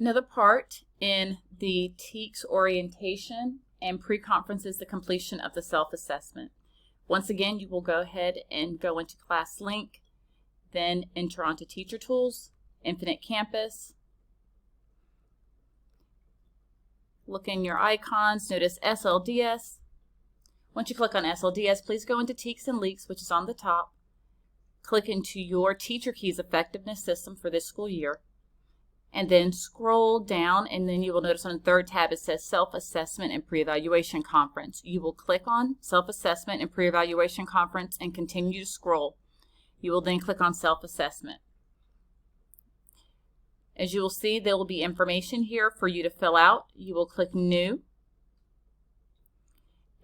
Another part in the TEKS orientation and pre-conference is the completion of the self-assessment. Once again, you will go ahead and go into ClassLink, then enter onto Teacher Tools, Infinite Campus. Look in your icons, notice SLDS. Once you click on SLDS, please go into TEKS and LEAKS, which is on the top. Click into your TeacherKeys effectiveness system for this school year. And then scroll down, and then you will notice on the third tab it says Self-Assessment and Pre-Evaluation Conference. You will click on Self-Assessment and Pre-Evaluation Conference and continue to scroll. You will then click on Self-Assessment. As you will see, there will be information here for you to fill out. You will click New,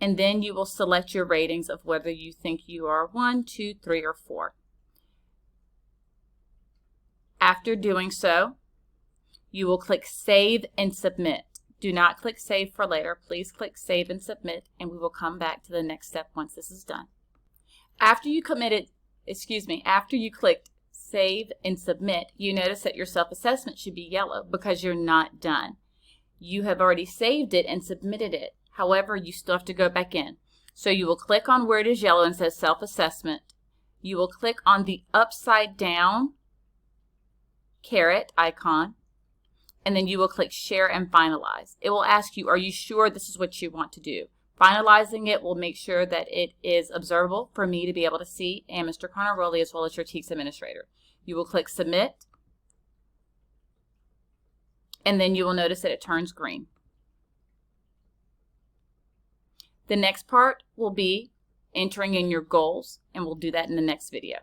and then you will select your ratings of whether you think you are 1, 2, 3, or 4. After doing so, you will click Save and Submit. Do not click Save for later. Please click Save and Submit, and we will come back to the next step once this is done. After you clicked Save and Submit, you notice that your self-assessment should be yellow because you're not done. You have already saved it and submitted it. However, you still have to go back in. So you will click on where it is yellow and says Self-Assessment. You will click on the upside down caret icon, and then you will click Share and Finalize. It will ask you, are you sure this is what you want to do? Finalizing it will make sure that it is observable for me to be able to see, and Mr. Carnaroli as well as your TEKS administrator. You will click Submit, and then you will notice that it turns green. The next part will be entering in your goals, and we'll do that in the next video.